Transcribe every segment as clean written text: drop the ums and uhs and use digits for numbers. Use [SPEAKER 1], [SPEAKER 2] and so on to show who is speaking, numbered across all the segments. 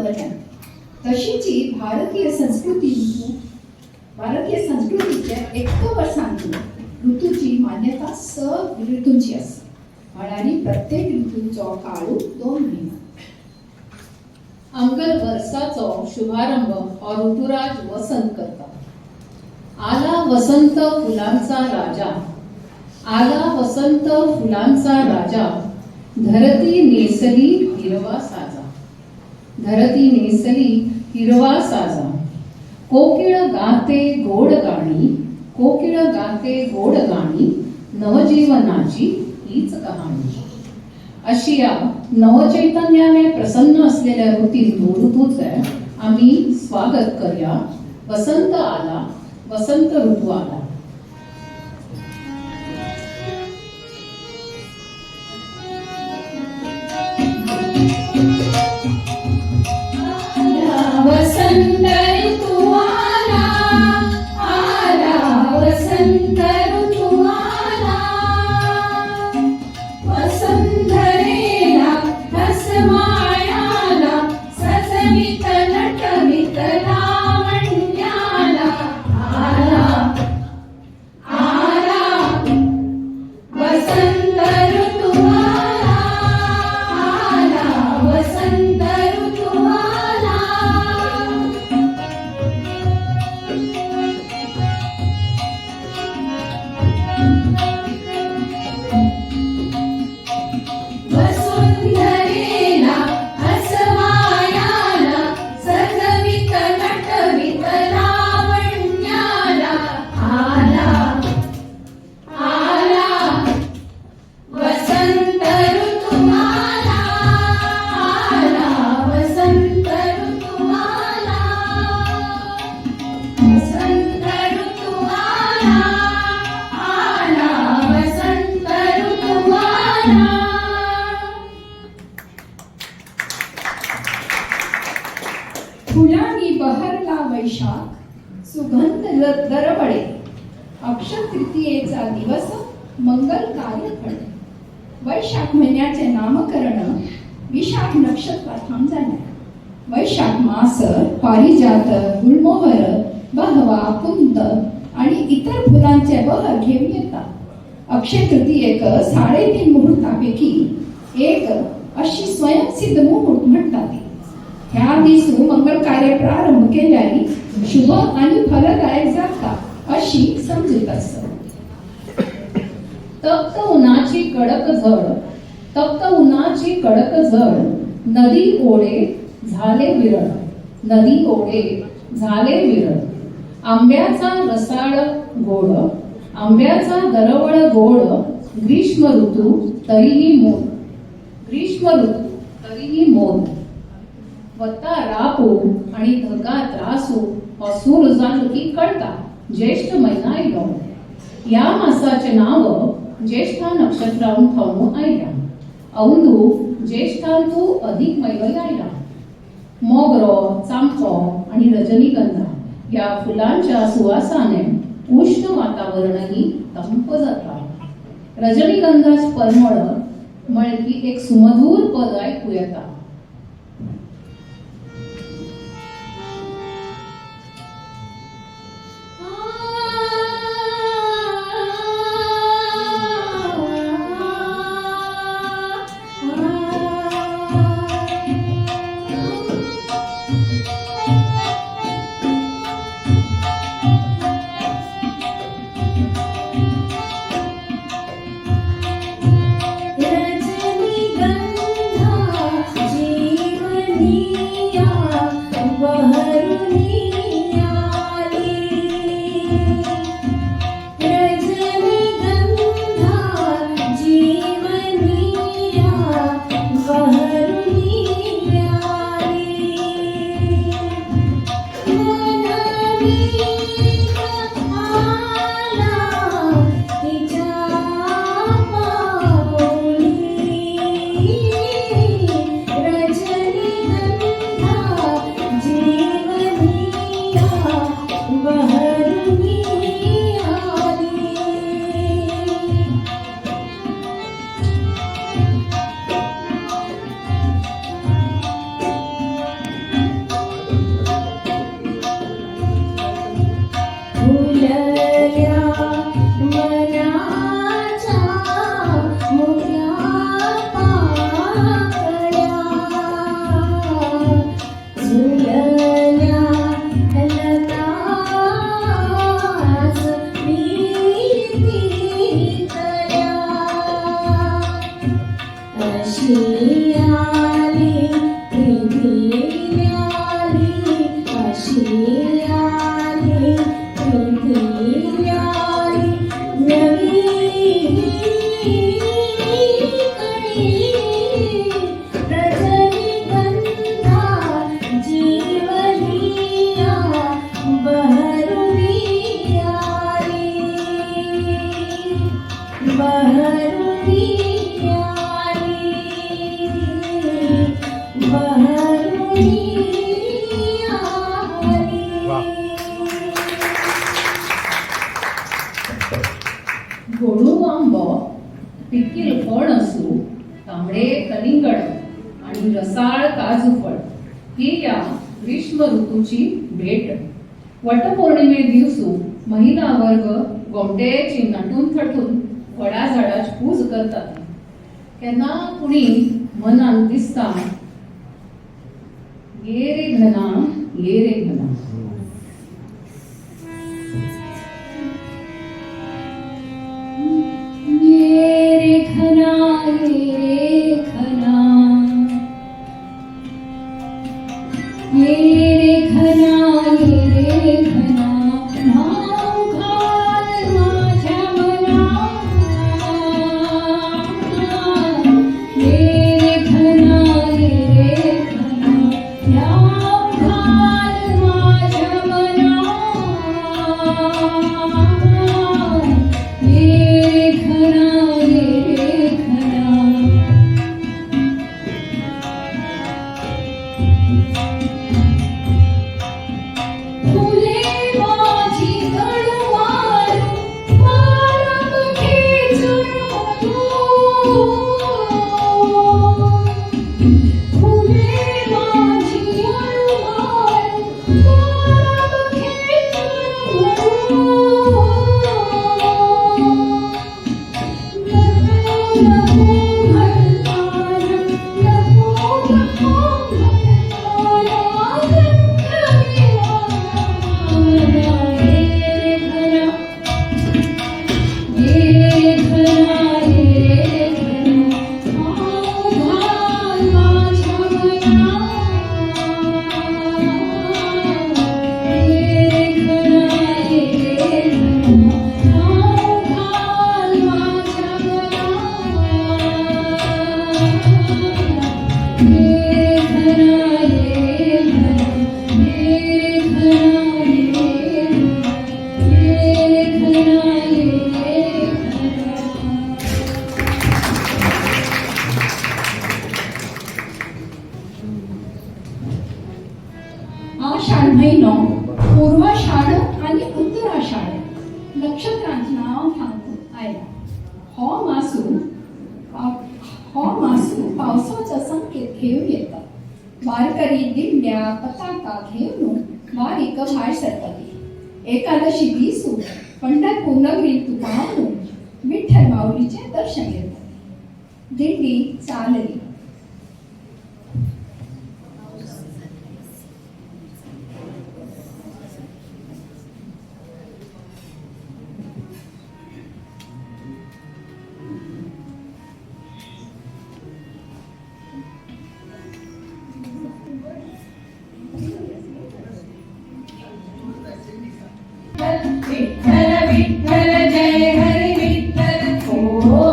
[SPEAKER 1] वचन तशीची भारतीय संस्कृतीच्या 1 वर्सांतून ऋतूची मान्यता स ऋतूंची आसा आणि प्रत्येक ऋतूचो काळ 2 महिने.
[SPEAKER 2] अंगल वर्साचो शुभारंभ हो ऋतुराज वसंत करता. आला वसंत फुलांचा राजा, आला वसंत फुलांचा राजा, धरती नेसली हिरवा साजा, धरती नेसली हिरवा साजा. कोकिळ गाते गोड गाणी, कोकिळ गाते गोड गाणी, नवजीवनाची हीच कहाणी. अशी या नवचैतन्याने प्रसन्न असलेल्या ऋतूचे आम्ही स्वागत करूया. वसंत आला, वसंत ऋतू आला.
[SPEAKER 3] वसंत ऋतू आला, आला वसंत ऋतू आला. वसुंधरेला रसमाळ्याला सजवित नटवित लावण्याला आला, आला वसंत ऋतू आला, आला वसंत ऋतू आला. वसुंधरेला रसमाळ्याला सजवित नटवित लावण्याला आला, आला वसंत ऋतू आला, आला वसंत ऋतू आला. वसंत ऋतू आला, आला वसंत ऋतू आला.
[SPEAKER 1] फुलांनी बहरला वैशाख, सुगंध दरवळे. अक्षय तृतीयेचा दिवस मंगल कार्य घडले. वैशाख महिन्याचे नामकरण विशाख नक्षत्रात झाले. वैशाख मास पारिजात, गुलमोहर, बहवा, कुंद आणि इतर फुलांचे बहर घेऊन येतात. अक्षय तृतीयेक 3.5 मुहूर्तापैकी एक अशी स्वयंसिद्ध मुहूर्त म्हणतात. ह्या दिवशी मंगल कार्य प्रारंभ केल्याने शुभ आणि फलदायक जाता अशी समजूत असते.
[SPEAKER 2] तप्त उन्हाची कडक झड, तप्त उन्हाची कडक झड, नदी ओढे झाले विरळ, नदी ओढे झाले विरळ. आंब्याचा रसाळ गोड, आंब्याचा दरवळ गोड, ग्रीष्म ऋतू तरीही मोद, ग्रीष्म ऋतू तरीही मोद. वत्ता रापू आणि धगा त्रासू असूर जाणू की कळता ज्येष्ठ महिना आयलो. या मासाचे नाव ज्येष्ठा नक्षत्रावरून थांबून आयल्या. औंदू ज्येष्ठांतू अधिक मैवय आयला. मोगरो, चांपो आणि रजनीगंधा या फुलांच्या सुवासाने उष्ण वातावरणही तंप जाता. रजनीगंधाच परमळ मळकी एक सुमधूर पद ऐकू येता.
[SPEAKER 3] रजनीगंधा
[SPEAKER 2] आलेल्या ग्रीष्म ऋतूची भेट. वटपौर्णिमे दिवसू महिला वर्ग गोमटेची नटून थटून वडा झाडाची पूज करतात. केन्ना कुणी मनान दिसता ये रे घना, ये रे घना.
[SPEAKER 3] ये रे घना, ये रे घना, ये रे घना, ये रे घना, नाव घाल माझ्या मना. ये रे घना, ये रे घना, नाव घाल माझ्या मना. ये घना, ये घना, फुले माझी तळवार वारा खेचून तू. फुले माझी तळवार वारा खेचून तू.
[SPEAKER 1] आषाढ महिनो पूर्वाषाढ आणि उत्तराषाढ नक्षत्रांचं नाव सांगून आयला. हो मासू पावसाचा संकेत घेऊन येतात. वारकरी दिंड्या पताका घेऊन वारीक भायर सरतली. एकादशी दिसू पंढरपूर नगरी तुकावून विठ्ठल माऊलीचे दर्शन घेतले. दिंडी चालली.
[SPEAKER 3] विठ्ठल विठ्ठल जय हरी विठ्ठल. हो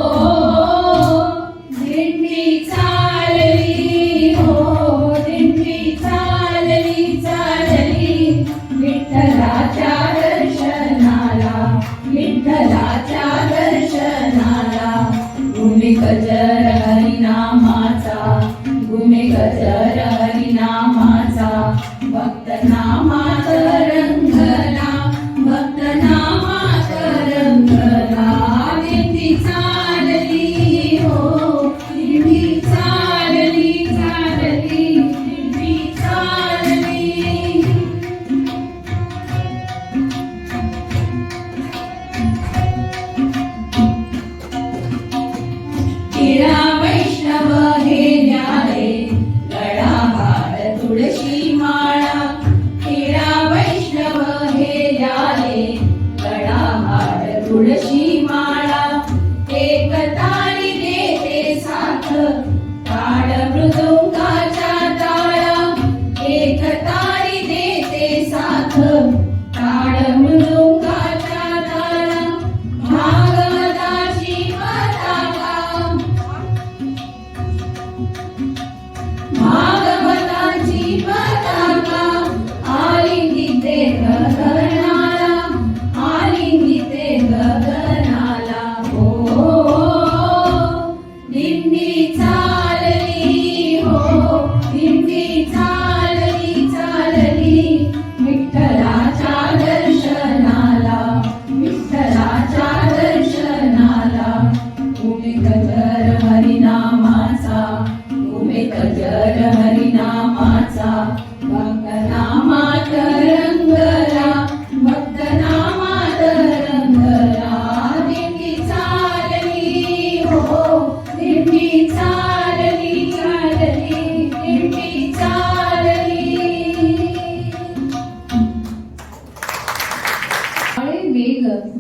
[SPEAKER 3] दिंडी चालली, हो दिंडी चालली चालली विठ्ठलाच्या दर्शनाला, विठ्ठलाच्या दर्शनाला. गुणे गजर हरिनामाचा, गुणे गजर हरिनामाचा, भक्त नामात रंगला, भक्त नामात रंगला. दिंडी चालली, हो दिंडी चालली चालली दिंडी चालली. तिळा वैष्णव हे न्यारे, गळाहार तुळशी माळा. तिळा वैष्णव हे न्यारे, गळाहार तुळशी माळा. एक तारी देते साथ, ताड मृदुंगाच्या ताळा. एक तारी देते साथ, ताड मृदुंगाच्या ताळा. भागवताची पताका, भागवताची पताका आलिंगिते गगनाला, आलिंगिते गगनाला. हो दिंडी चालली, हो दिंडी चालली चालली विठ्ठलाच्या दर्शनाला.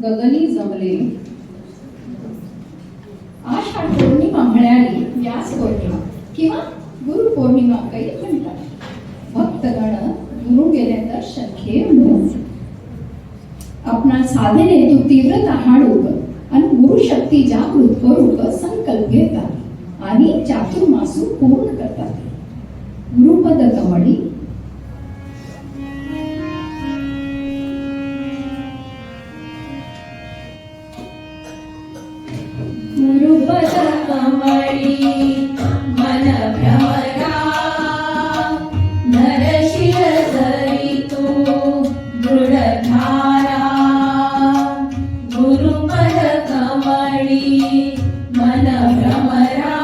[SPEAKER 2] गगनी जमले
[SPEAKER 1] आषाढ पौर्णिमा म्हणाली व्यास पौर्णिमा किंवा गुरुपौर्णिमा काही म्हणतात. भक्तगण गुरु गेले दर्शन घेऊन आपणा साधने तू तीव्रता हाडूक आणि गुरु शक्ती जागृत करूक संकल्प घेतात आणि चातुर्मासू पूर्ण करतात. गुरुपद कमळी
[SPEAKER 3] गुरुपद कमळी मन भ्रमरा नरशिर धरी तू दृढधारा. गुरुपद कमळी मन भ्रमरा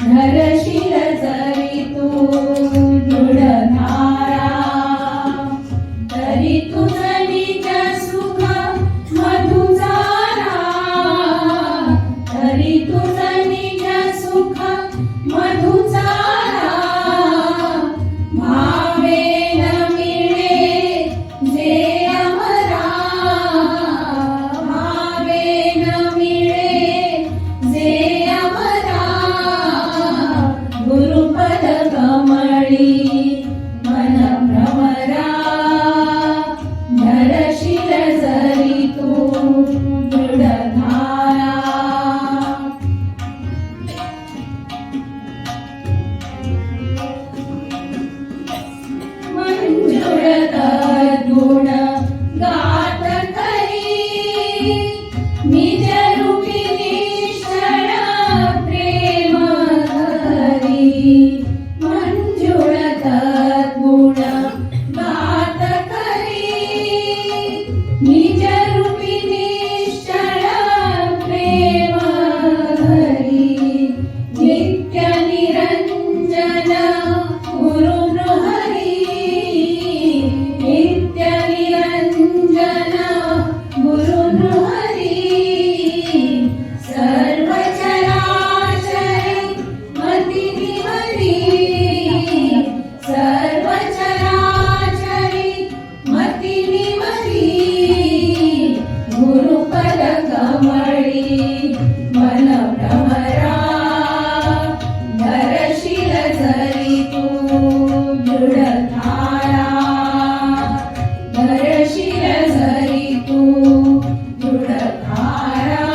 [SPEAKER 3] नरशिर धरी तू दृढधारा. तरी तुझ निज सुख मधुचारा. तरी तुझ निज सुख मधुचारा. भावे न मिळे जे अमरा. भावे न मिळे जे अमरा. गुरुपद कमळी मन भ्रमरा नरशिर जरी तू दृढधारा. मंजुळत गुण गात करी निज रूपी निश्चळ प्रेम धरी. मंजुळत गुण गात करी निज रूपी निश्चळ प्रेम धरी. नित्य निरंजन गुरु नृहरी. नित्य निरंजन गुरु नृहरी. सर्व चराचरी मती निवरी. सर्व चराचरी मती निवरी. गुरुपद कमळी मन भ्रमरा नरशिर जरी तू दृढधारा. नरशिर जरी तू दृढधारा.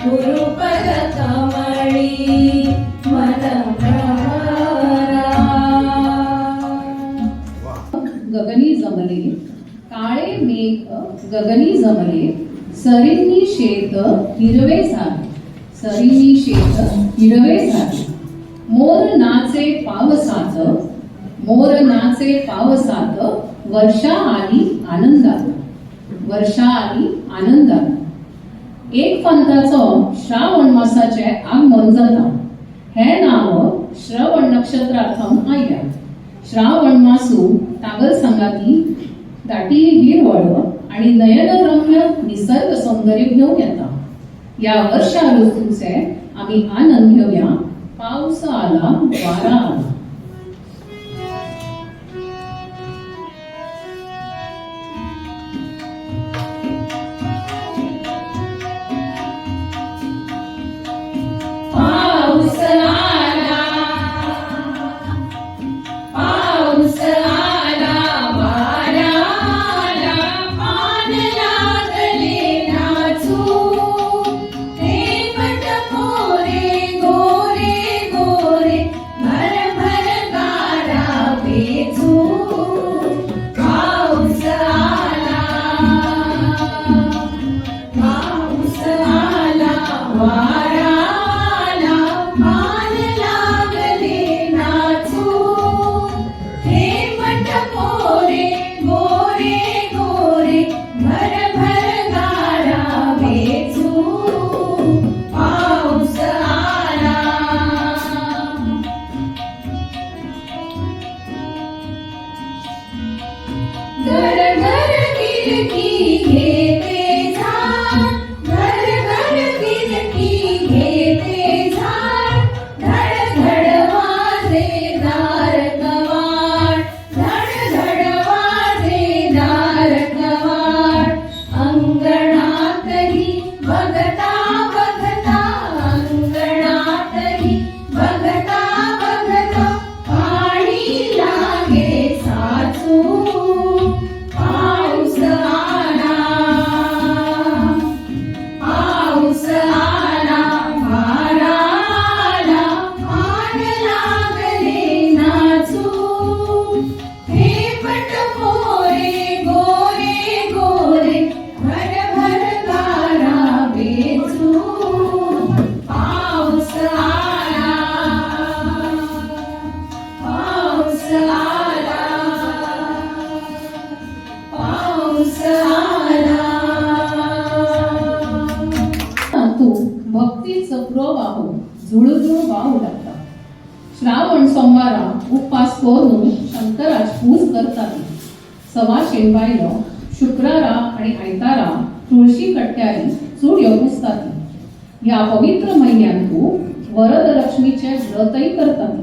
[SPEAKER 3] गुरुपद कमळी मन भ्रमरा.
[SPEAKER 2] गगनी जमले काळे मेघ गगनी जमले. सरींनी शेत हिरवे झाले. सरींनी शेत हिरवे झाले. मोर नाचे पावसात. मोर नाचे पावसात. वर्षा आली आनंदात. वर्षा आली आनंदात. एक पंथाचो श्रावण मासाचे आगमन जाता. हे नाव श्रवण नक्षत्रार्थम आयल्या. श्रावण मासू तागल संगाती दाटी हिरवळ आणि नयनरम्य निसर्ग सौंदर्य घेऊन येता. या वर्षा ऋतूचे आम्ही आनंद घेऊया. पाऊस आला वारा आला.
[SPEAKER 3] पाऊस आला. पाऊस आला वारा आला. पान लागले नाचू. हे पट मोरे गोरे गोरे भर भर
[SPEAKER 2] झुळझुळ वाहू लागता. श्रावण सोमवारा उपवास करून शंकराच पूज करतात. सवा शेंबायलो शुक्रारा आणि आयतारा तुळशी कट्ट्यारी चुड्यो पुजतात. ह्या पवित्र महिन्यांत वरदलक्ष्मीचे व्रतही करतात.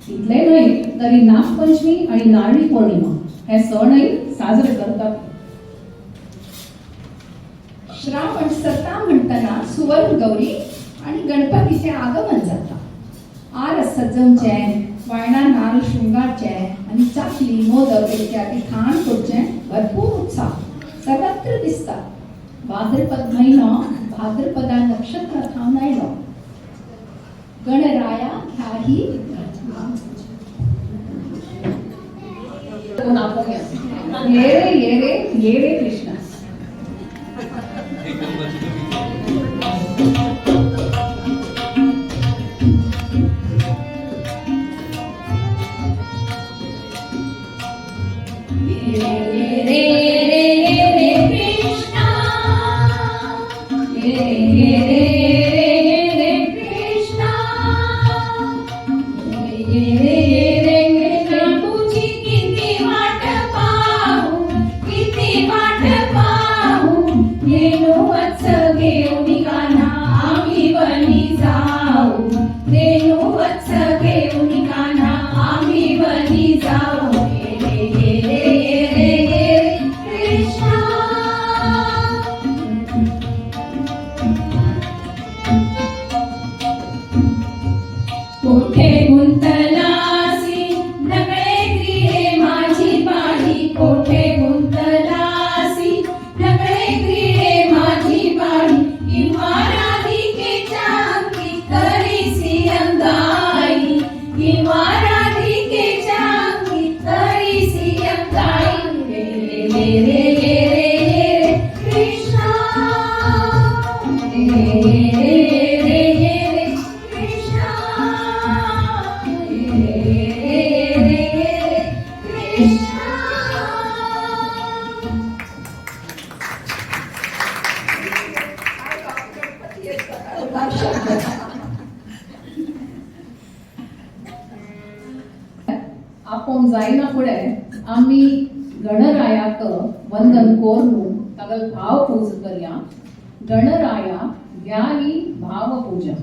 [SPEAKER 2] इतले न्हय तरी नागपंचमी आणि नारळी पौर्णिमा हे सणही साजरे करतात.
[SPEAKER 1] श्रावण सता म्हणताना सुवर्ण गौरी आणि गणपतीचे आगमन जाता. आरस सजवचे, वायणा नारळ शृंगारचे आणि चाकली मोदक इत्यादी खाण करचे भरपूर उत्साह सर्वत्र दिसता. भाद्रपद महिनो भाद्रपदा नक्षत्र थांब आयलो. गणराया ह्याही
[SPEAKER 2] ये रे ये रे ये रे कृष्णा.
[SPEAKER 3] कोठे गुंतलासी नगळे क्रीडे माझी बाळी. कोठे गुंतलासी नगळे क्रीडे माझी बाळी. किंवा राधिकेच्या अंगी करीसी अंगाई. किंवा राधिकेच्या अंगी करीसी अंगाई. रे रे रे रे रे कृष्णा.
[SPEAKER 2] आपण जायना पुढे आम्ही गणरायाक वंदन करून ताका भाव पूज करया. गणराया ज्ञानी भाव पूजा.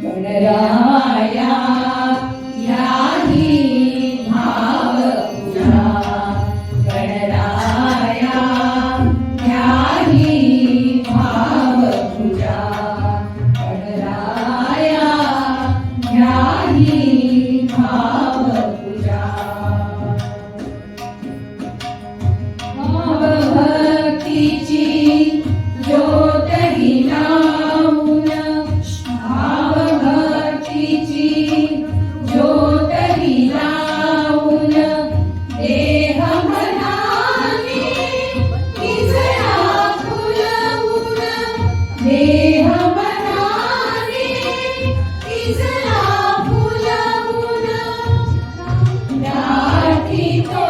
[SPEAKER 3] गणराया याही भाव पूजा. गणराया याही भाव पूजा. गणराया याही भाव पूजा. भाव भक्तीची ज्योत ही लावून. भाव भक्तीची ज्योत ही लावून. देह मनाने तिजला फुलवून. देह मनाने तिजला फुलवून. गाठीतो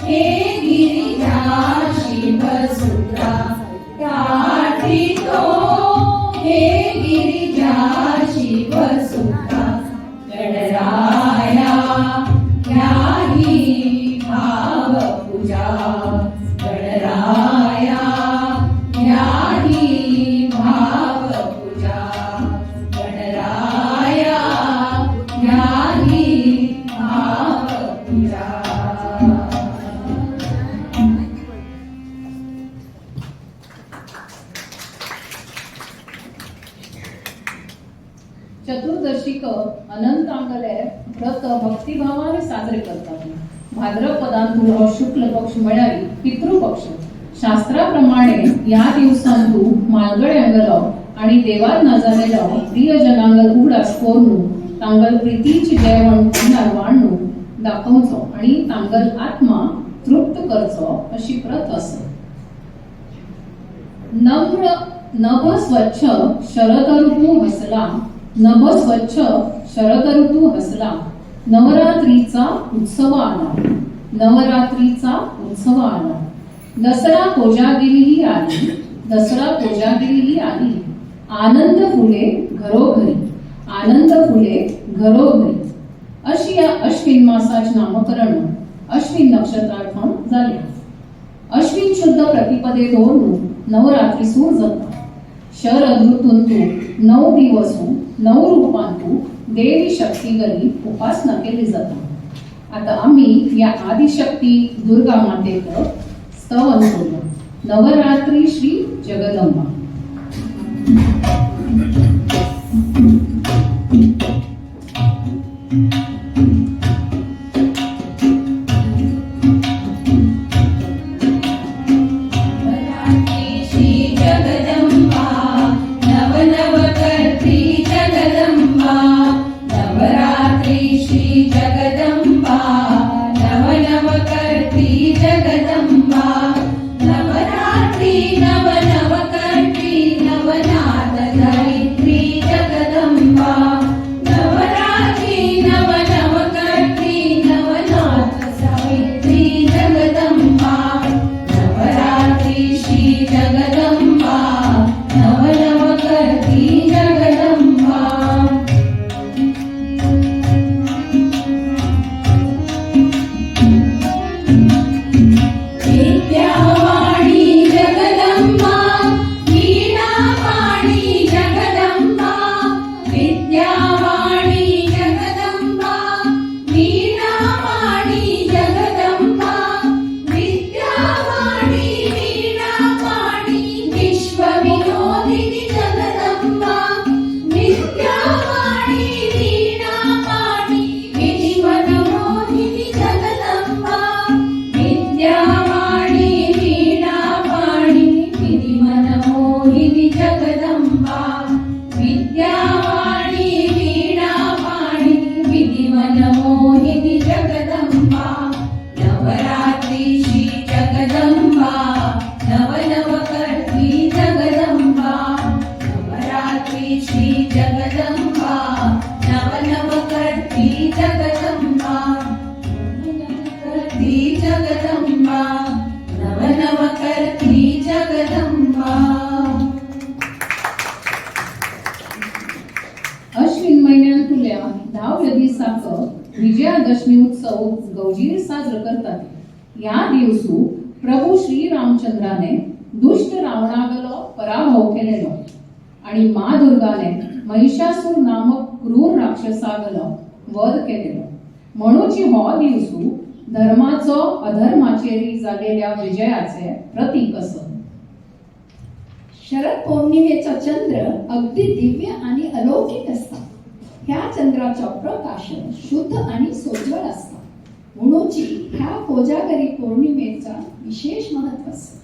[SPEAKER 3] हे गिरिजा शिवसुता. गाठीतो हे गिरिजा शिवसुता. गणराया याही भाव पूजा. गणराया याही भाव पूजा. गणराया याही भाव पूजा.
[SPEAKER 2] चतुर्दशीक अनंतांगले व्रत भक्तिभावाने साजरे करतात. भाद्रपदांतून हो शुक्ल पक्ष म्हळ्यार पितृपक्ष. शास्त्राप्रमाणे या दिवसांतू मालगड्यांगलो आणि देवार न जालेलो प्रियजनांगल उगडास करून तांगल प्रितीची जेवण तोंडार वाढणू दाखवचो आणि तांगल आत्मा तृप्त करचो अशी प्रथ आसा. नम्र नभ स्वच्छ शरद ऋतू हसला. नभ स्वच्छ शरद ऋतू हसला. नवरात्रीचा उत्सव आला. नवरात्रीचा उत्सव आला. दसरा कोजागिरी आली, दसरा कोजागिरी आली, आनंद फुले घरोघरी, आनंद फुले घरोघरी. अशी या अश्विन मासाचे नामकरण अश्विन नक्षत्रार्थम झाले. अश्विन शुद्ध प्रतिपदे दोन नवरात्री सूर जाता. शरद ऋतूंतू 9 दिवसू 9 रूपांतू देवी शक्ती गरी उपासना केली जाता. आता आम्ही या आदिशक्ती दुर्गा मातेचं स्तवन करूया. नवरात्री श्री जगदंबा. अश्विन महिन्यांतुल्या 10व्या दिसाक विजयादशमी उत्सव गौजीर साजरा करतात. या दिवसू प्रभू श्री रामचंद्राने दुष्ट रावणागलो पराभव केलेलो आणि मा दुर्गाने महिषासूर नामक क्रूर राक्षसागलो वध केलेलो. म्हणूची हो दिवसू धर्माचो अधर्माचेरी जालेल्या विजयाचे प्रतीक असो.
[SPEAKER 1] शरद पौर्णिमेचा चंद्र अगदी दिव्य आणि अलौकिक असता. ह्या चंद्राचा प्रकाश शुद्ध आणि सोज्वळ असता. म्हणूची ह्या कोजागरी पौर्णिमेचा विशेष महत्व असतं.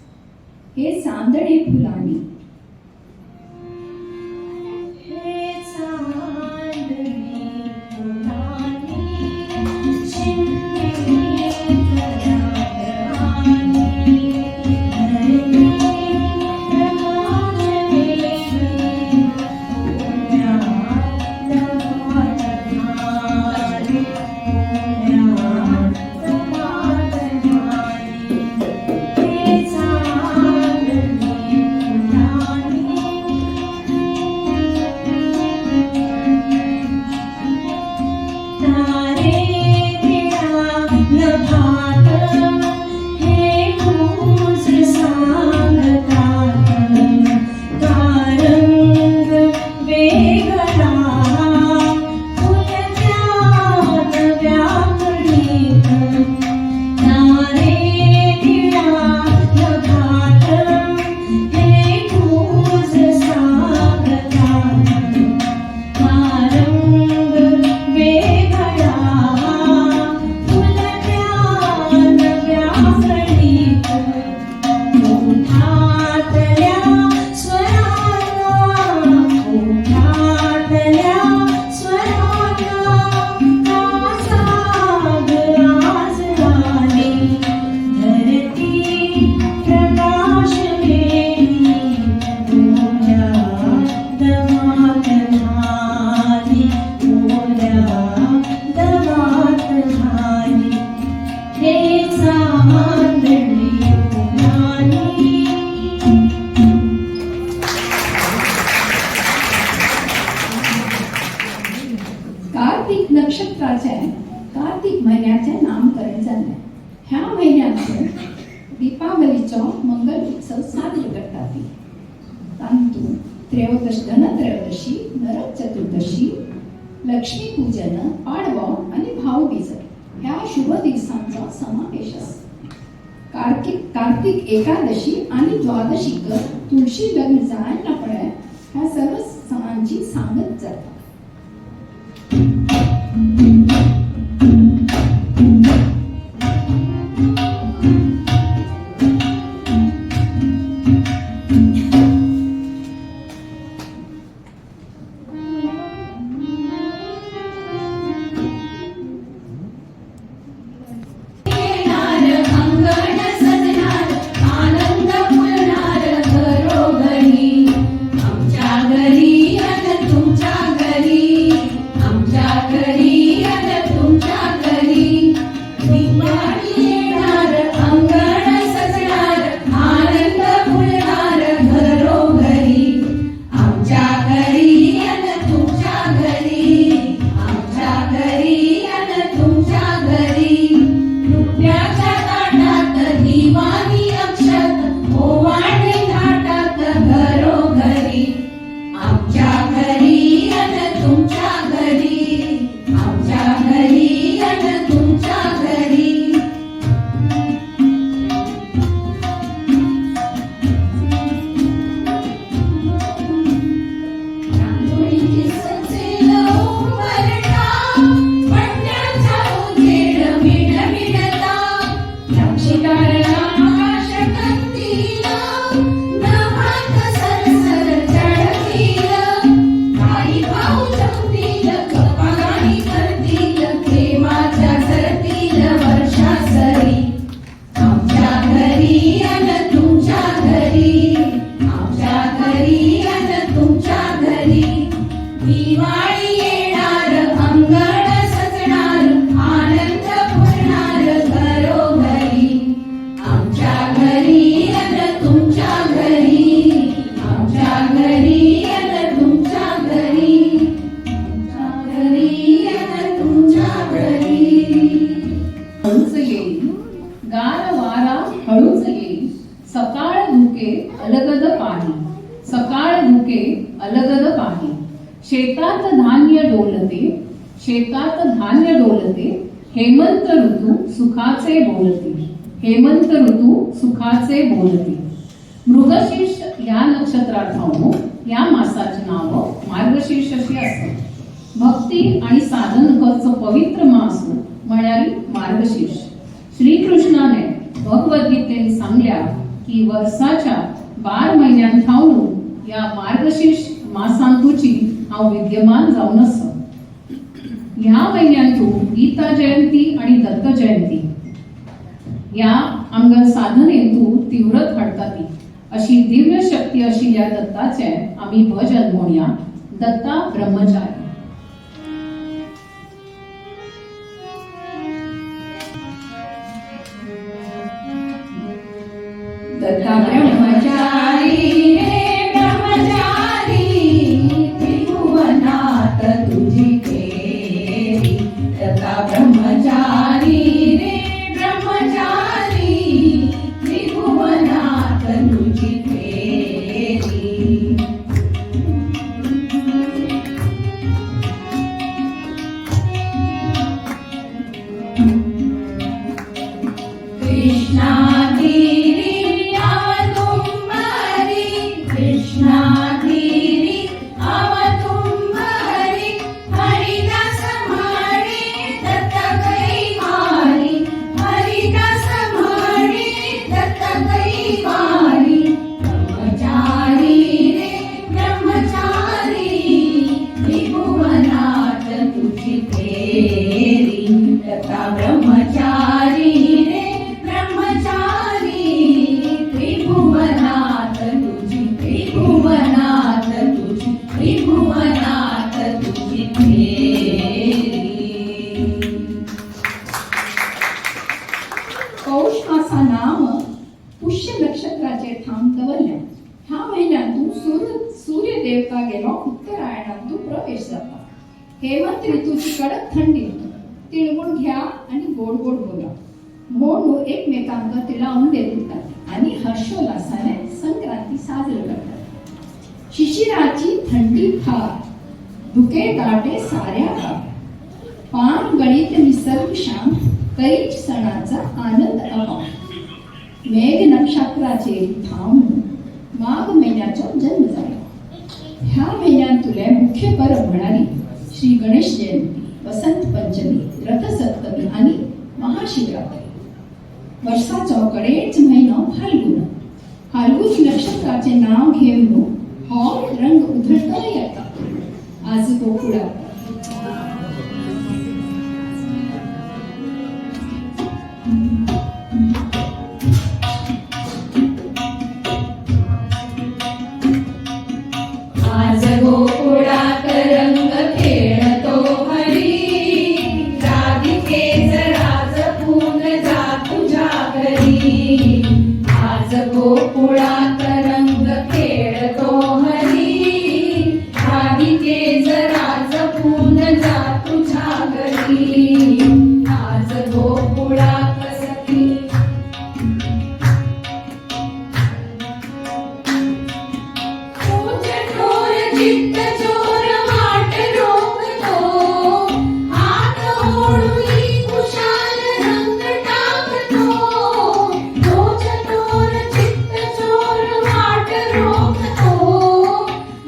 [SPEAKER 1] हे चांदणे फुलांनी नक्षत्राचे कार्तिक महिन्याचे नामकरण झाले. ह्या महिन्यात दीपावलीचो मंगल उत्सव साजरो करतात. तांतू धनत्रयोदशी, नरक चतुर्दशी, लक्ष्मी पूजन, पाडवो आणि भाऊबीज ह्या शुभ दिवसांचा समावेश असतो. कार्तिक एकादशी आणि द्वादशीक तुळशी लग्न जायला पडे ह्या सर्व सणांची सांगत जातात.
[SPEAKER 2] शेतात धान्य डोलते, हेमंत ऋतू सुखाचे बोलते, हेमंत ऋतू सुखाचे बोलते. मृगशीर्ष या नक्षत्रार्थानो या मासाचे नाव मार्गशीर्ष अशी असते. भक्ती आणि साधन करचो पवित्र मास म्हणाली मार्गशीर्ष. श्रीकृष्णाने भगवद्गीतेत सांगल्या की वर्षाच्या 12 महिन्यांथावून या मार्गशीर्ष मासांतूची हांव विद्यमान जावन आसा. ह्या महिन्यांतू गीता जयंती आणि दत्त जयंती या आमच्या साधनेतू तीव्रत हाडटाती. अशी दिव्य शक्ती आशिल्ल्या दत्ताचे आम्ही भजन म्हणूया. दत्ता ब्रह्मचारी.
[SPEAKER 1] दत्ता ब्रह्मचारी रे ब्रह्मचारी, त्रिभुवनात तुझी फेरी. दत्ता ब्रह्मचारी रे ब्रह्मचारी, त्रिभुवनात तुझी फेरी. पौष मासा नाम पुष्य नक्षत्राचे ठाम दवरल्या. ह्या महिन्यातून सूर्य देवता गेलो उत्तरायणातून प्रवेश जाता. हेमंत ऋतूची कडक थंडी तिळगुळ घ्या आणि गोड गोड बोला म्हणून एकमेकांक तिळावून देतात आणि हर्षोल्लासाने संक्रांती साजरी करतात. शिशिराची थंडी फार धुके दाटे साऱ्या गाव पान गणित निसर्ग श्याम करीच सणाचा आनंद अभाव मेघ नक्षत्राचे थांब माघ महिन्याचा जन्म झाला. ह्या महिन्यात तुला मुख्य पर्व म्हणाली श्री गणेश जयंती, वसंत पंचमी, रथसप्तमी आणि महाशिवरात्री. वर्षाचा कडेच महिना फाल्गुन. फाल्गुन नक्षत्राचे नाव घेऊन हॉट रंग उधळता येतात. आज गोकुळात
[SPEAKER 3] आज गोकुळात रंग खेळतो हरी राधिकेच राज पून जा तुझ्या घरी. आज गोकुळात रंग खेळतो हरी राधिकेच राज पून जा तुझ्या घरी. आज गोकुळात सखी चित्त चोर वाट रोखतो हात ओढून कुशाल रंग टाकतो. तोच चोर चित्त चोर वाट रोखतो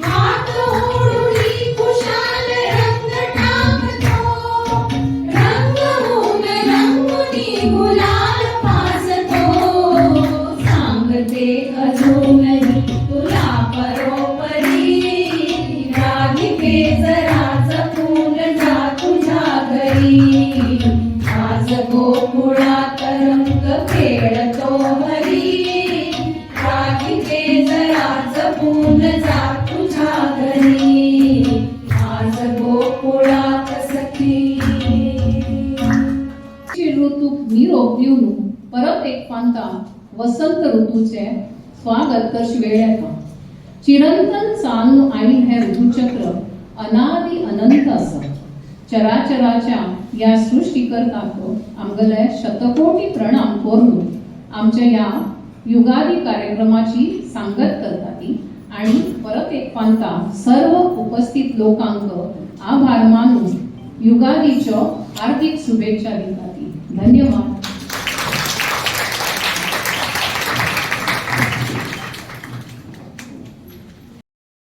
[SPEAKER 3] हात ओढून कुशाल रंग टाकतो. रंगवून रंगुनी गुलाल पाजतो सांगते अजूनही तुला परोपरी राधिकेच राज पून जा तुझ्या घरी. आज गोकुळात रंग खेळतो हरी राधिकेच राज पून जा तुझ्या घरी. आज गोकुळात सखी
[SPEAKER 2] ऋतू निरोप दिवन परत एक पांता वसंत ऋतूचे स्वागत करची वेळ येता. चिरंतन चालू आईन हे ऋतुचक्र अनादि अनंत आसा. चराचराच्या या सृष्टीकर्ताक आमगले शतकोटी प्रणाम करून आमच्या या युगादी कार्यक्रमाची सांगत करताती आणि परत एक पांता सर्व उपस्थित लोकांक आभार मानून युगादीच्यो हार्दिक शुभेच्छा दिताती. धन्यवाद.